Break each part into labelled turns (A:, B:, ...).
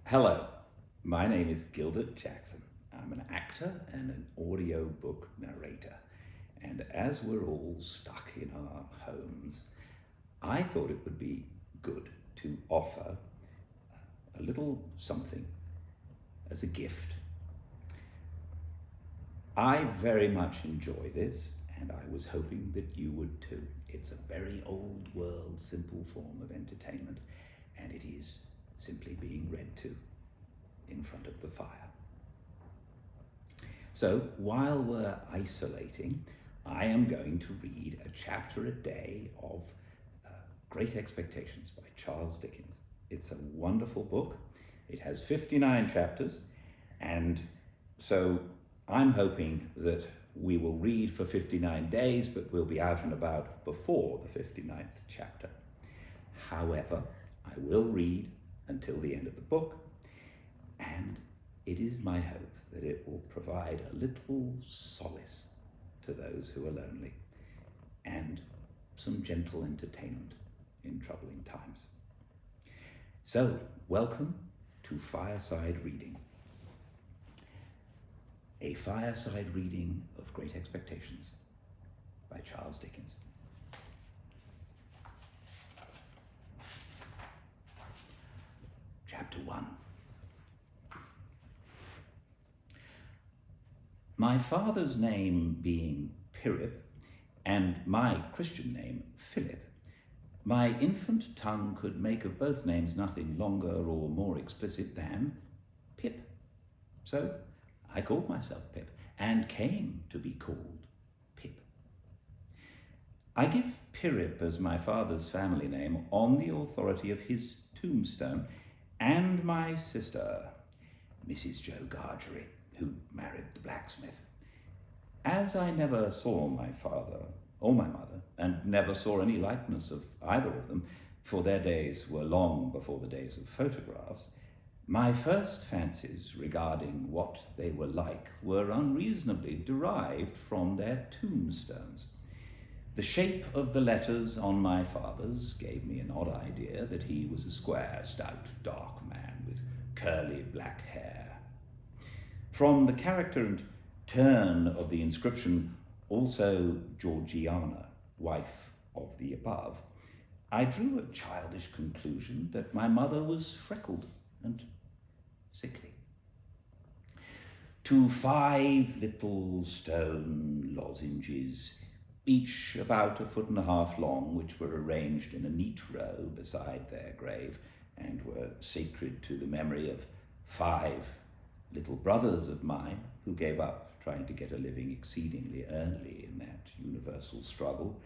A: Hello, my name is Gildart Jackson. I'm an actor and an audiobook narrator. And as we're all stuck in our homes, I thought it would be good to offer a little something as a gift. I very much enjoy this, and I was hoping that you would too. It's a very old world, simple form of entertainment, and it is simply being read to in front of the fire. So while we're isolating, I am going to read a chapter a day of Great Expectations by Charles Dickens. It's a wonderful book. It has 59 chapters, and so I'm hoping that we will read for 59 days, but we'll be out and about before the 59th chapter. However, I will read until the end of the book, and it is my hope that it will provide a little solace to those who are lonely and some gentle entertainment in troubling times. So, welcome to Fireside Reading, a fireside reading of Great Expectations by Charles Dickens. Chapter 1. My father's name being Pirrip, and my Christian name Philip, my infant tongue could make of both names nothing longer or more explicit than Pip. So I called myself Pip, and came to be called Pip. I give Pirrip as my father's family name on the authority of his tombstone, and my sister, Mrs. Joe Gargery, who married the blacksmith. As I never saw my father or my mother, and never saw any likeness of either of them, for their days were long before the days of photographs, my first fancies regarding what they were like were unreasonably derived from their tombstones. The shape of the letters on my father's gave me an odd idea that he was a square, stout, dark man with curly black hair. From the character and turn of the inscription, also Georgiana, wife of the above, I drew a childish conclusion that my mother was freckled and sickly. To 5 little stone lozenges, each about 1.5 feet long, which were arranged in a neat row beside their grave, and were sacred to the memory of 5 little brothers of mine who gave up trying to get a living exceedingly early in that universal struggle,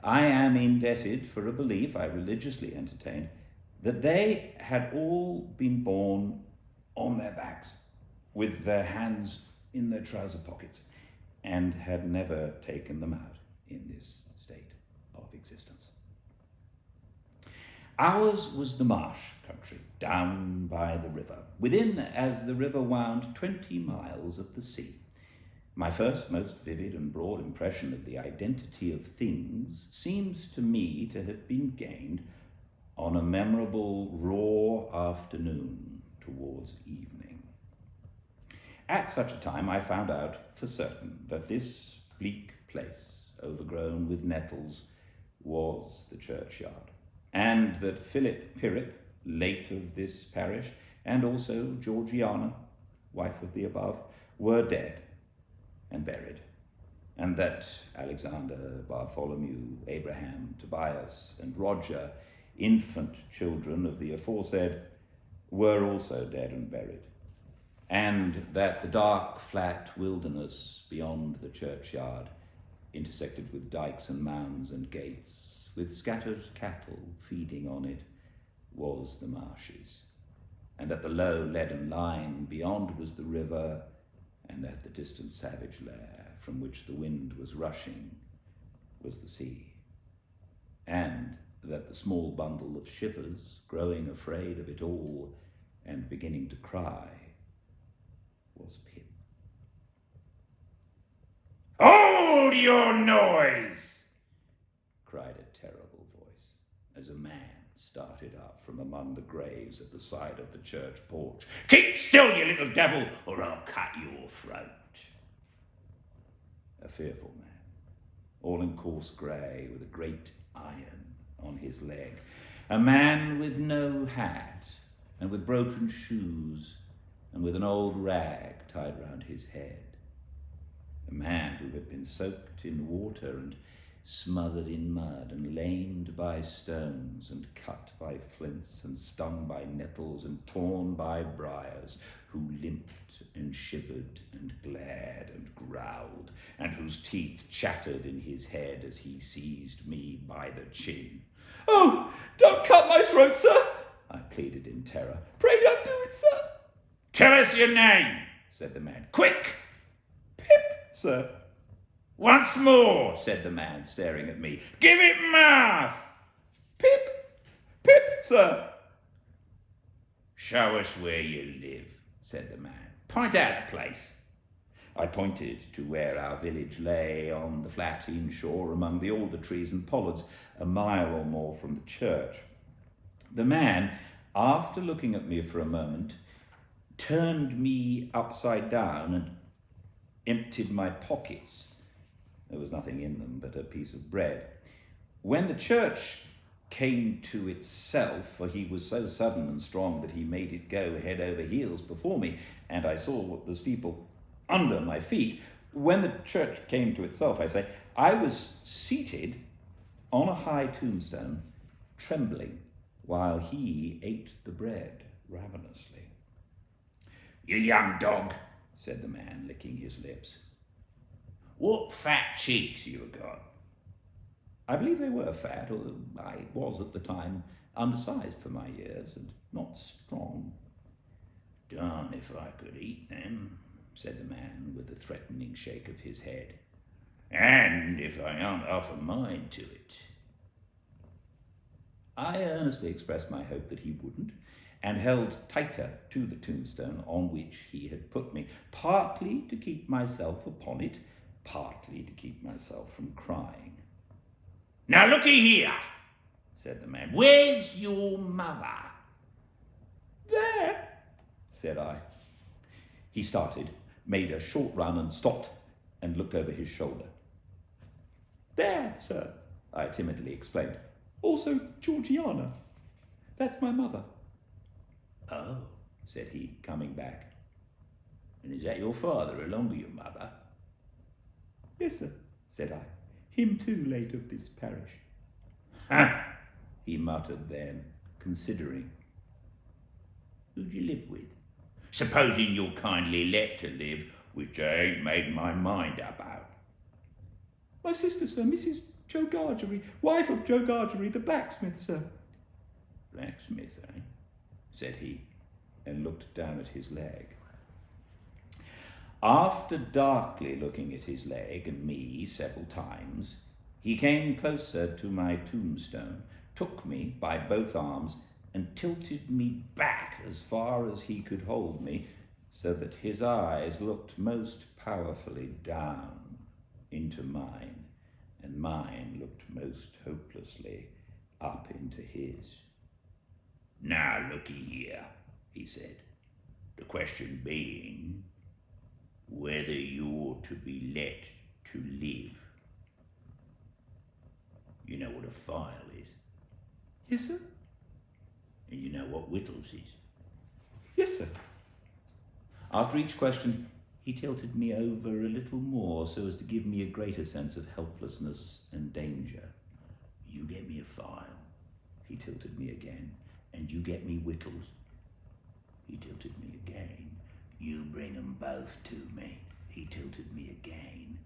A: I am indebted for a belief I religiously entertained that they had all been born on their backs, with their hands in their trouser pockets, and had never taken them out in this state of existence. Ours was the marsh country, down by the river, within, as the river wound, 20 miles of the sea. My first most vivid and broad impression of the identity of things seems to me to have been gained on a memorable raw afternoon towards evening. At such a time I found out for certain that this bleak place, overgrown with nettles, was the churchyard, and that Philip Pirrip, late of this parish, and also Georgiana, wife of the above, were dead and buried, and that Alexander, Bartholomew, Abraham, Tobias, and Roger, infant children of the aforesaid, were also dead and buried, and that the dark, flat wilderness beyond the churchyard, intersected with dikes and mounds and gates, with scattered cattle feeding on it, was the marshes, and that the low leaden line beyond was the river, and that the distant savage lair from which the wind was rushing was the sea, and that the small bundle of shivers, growing afraid of it all and beginning to cry, was Pip. "Hold your noise!" cried a terrible voice, as a man started up from among the graves at the side of the church porch. "Keep still, you little devil, or I'll cut your throat." A fearful man, all in coarse grey, with a great iron on his leg. A man with no hat, and with broken shoes, and with an old rag tied round his head. A man who had been soaked in water and smothered in mud, and lamed by stones, and cut by flints, and stung by nettles, and torn by briars, who limped and shivered and glared and growled, and whose teeth chattered in his head as he seized me by the chin. "Oh, don't cut my throat, sir," I pleaded in terror. "Pray don't do it, sir." "Tell us your name," said the man. "Quick!" "Pip, sir." "Once more," said the man, staring at me. "Give it mouth." "Pip, Pip, sir." "Show us where you live," said the man. "Point out the place." I pointed to where our village lay on the flat inshore among the alder trees and pollards, a mile or more from the church. The man, after looking at me for a moment, turned me upside down and emptied my pockets. There was nothing in them but a piece of bread. When the church came to itself, for he was so sudden and strong that he made it go head over heels before me, and I saw the steeple under my feet. When the church came to itself, I say, I was seated on a high tombstone, trembling, while he ate the bread ravenously. "You young dog," said the man, licking his lips. "What fat cheeks you have got." I believe they were fat, although I was at the time undersized for my years and not strong. "Darn if I could eat them," said the man with a threatening shake of his head. "And if I aren't half a mind to it." I earnestly expressed my hope that he wouldn't, and held tighter to the tombstone on which he had put me, partly to keep myself upon it, partly to keep myself from crying. "Now looky here," said the man. "Where's your mother?" "There," said I. He started, made a short run and stopped and looked over his shoulder. "There, sir," I timidly explained. "Also Georgiana. That's my mother." "Oh," said he, coming back. "And is that your father along with your mother?" "Yes, sir," said I. "Him too late of this parish." "Ha!" he muttered then, considering. "Who'd you live with? Supposing you're kindly let to live, which I ain't made my mind about."
B: "My sister, sir, Mrs. Joe Gargery, wife of Joe Gargery, the blacksmith, sir."
A: "Blacksmith, eh?" said he, and looked down at his leg. After darkly looking at his leg and me several times, he came closer to my tombstone, took me by both arms, and tilted me back as far as he could hold me, so that his eyes looked most powerfully down into mine, and mine looked most hopelessly up into his. "Now looky here," he said, "the question being whether you ought to be let to live. You know what a file is?"
B: "Yes, sir."
A: "And you know what whittles is?"
B: "Yes, sir."
A: After each question, he tilted me over a little more so as to give me a greater sense of helplessness and danger. "You get me a file," he tilted me again, "and you get me whittles." He tilted me again. "You bring 'em both to me," he tilted me again,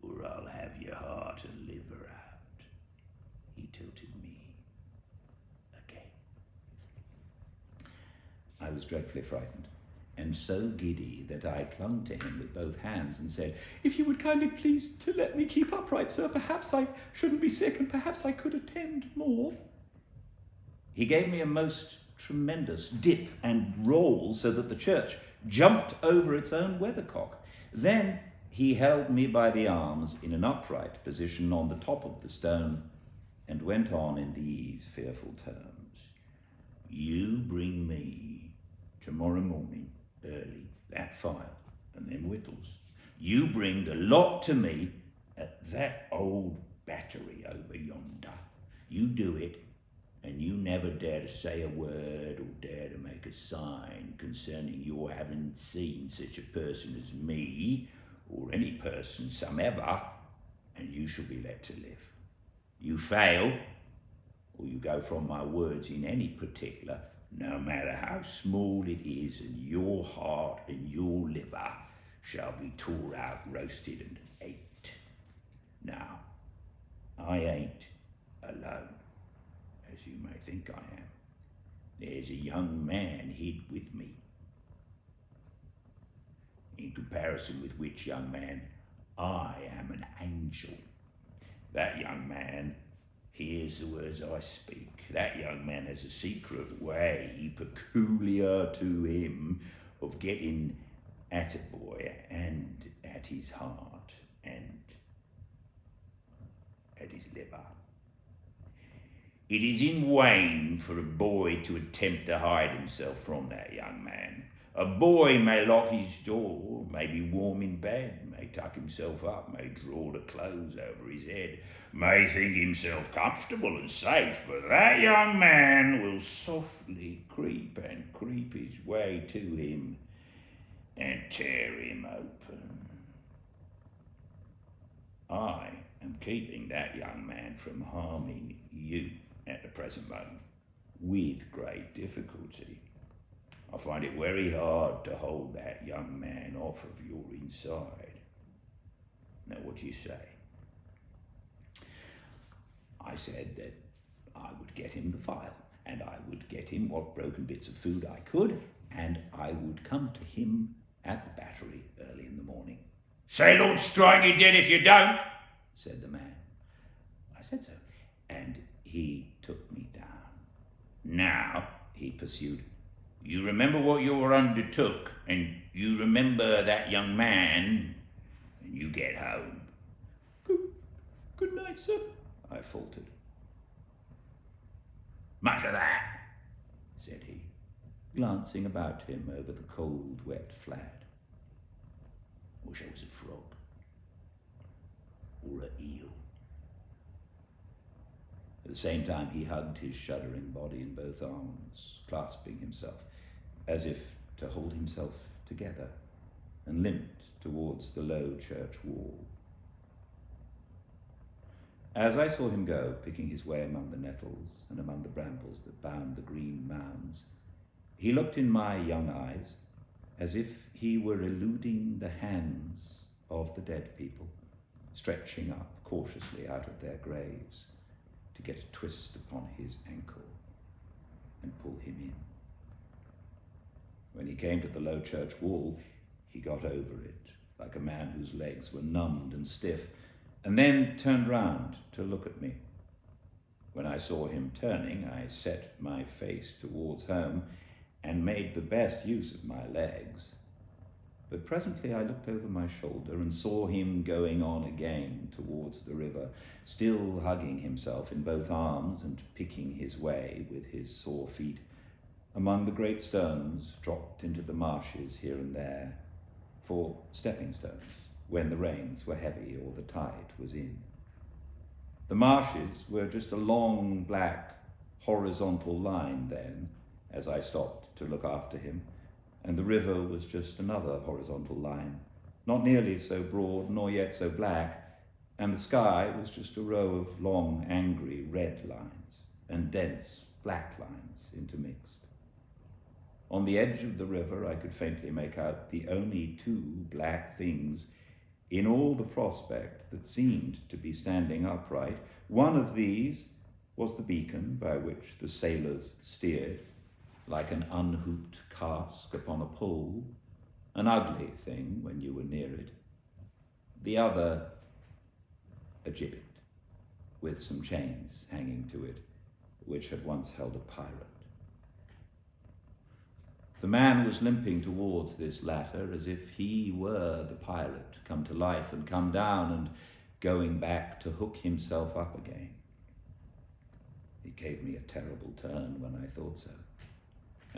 A: "or I'll have your heart and liver out." He tilted me again. I was dreadfully frightened, and so giddy that I clung to him with both hands and said,
B: "If you would kindly please to let me keep upright, sir, perhaps I shouldn't be sick, and perhaps I could attend more."
A: He gave me a most tremendous dip and roll so that the church jumped over its own weathercock. Then he held me by the arms in an upright position on the top of the stone and went on in these fearful terms. You bring me, tomorrow morning, early, that file and them whittles. You bring the lot to me at that old battery over yonder. You do it, and you never dare to say a word or dare to make a sign concerning your having seen such a person as me, or any person somever, and you shall be let to live. You fail, or you go from my words in any particular, no matter how small it is, and your heart and your liver shall be tore out, roasted and ate. Now, I ain't alone, as you may think I am. There's a young man hid with me, in comparison with which young man I am an angel. That young man hears the words I speak. That young man has a secret way peculiar to him of getting at a boy and at his heart and at his liver. It is in vain for a boy to attempt to hide himself from that young man. A boy may lock his door, may be warm in bed, may tuck himself up, may draw the clothes over his head, may think himself comfortable and safe, but that young man will softly creep his way to him and tear him open. I am keeping that young man from harming you at the present moment, with great difficulty. I find it very hard to hold that young man off of your inside. Now, what do you say? I said that I would get him the file, and I would get him what broken bits of food I could, and I would come to him at the battery early in the morning. Say, Lord, strike you dead if you don't, said the man. I said so, and he took me down. Now, he pursued, you remember what you were undertook, and you remember that young man, and you get home.
B: Good night, sir,
A: I faltered. Much of that, said he, glancing about him over the cold, wet flat. Wish I was a frog, or an eel. At the same time, he hugged his shuddering body in both arms, clasping himself, as if to hold himself together, and limped towards the low church wall. As I saw him go, picking his way among the nettles and among the brambles that bound the green mounds, he looked in my young eyes as if he were eluding the hands of the dead people, stretching up cautiously out of their graves to get a twist upon his ankle and pull him in. When he came to the low church wall, he got over it, like a man whose legs were numbed and stiff, and then turned round to look at me. When I saw him turning, I set my face towards home and made the best use of my legs. But presently I looked over my shoulder and saw him going on again towards the river, still hugging himself in both arms and picking his way with his sore feet among the great stones dropped into the marshes here and there for stepping stones when the rains were heavy or the tide was in. The marshes were just a long, black, horizontal line then, as I stopped to look after him, and the river was just another horizontal line, not nearly so broad nor yet so black, and the sky was just a row of long, angry red lines and dense black lines intermixed. On the edge of the river I could faintly make out the only two black things in all the prospect that seemed to be standing upright. One of these was the beacon by which the sailors steered, like an unhooped cask upon a pole, an ugly thing when you were near it. The other, a gibbet, with some chains hanging to it, which had once held a pirate. The man was limping towards this latter as if he were the pirate come to life and come down and going back to hook himself up again. It gave me a terrible turn when I thought so.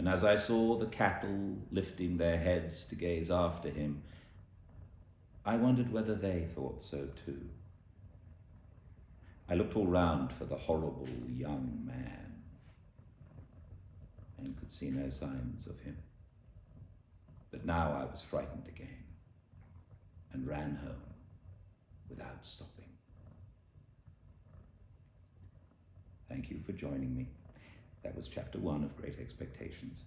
A: and as I saw the cattle lifting their heads to gaze after him, I wondered whether they thought so too. I looked all round for the horrible young man and could see no signs of him. But now I was frightened again and ran home without stopping. Thank you for joining me. That was chapter 1 of Great Expectations.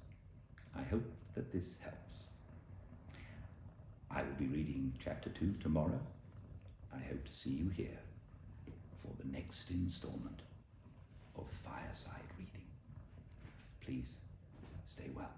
A: I hope that this helps. I will be reading chapter 2 tomorrow. I hope to see you here for the next installment of Fireside Reading. Please stay well.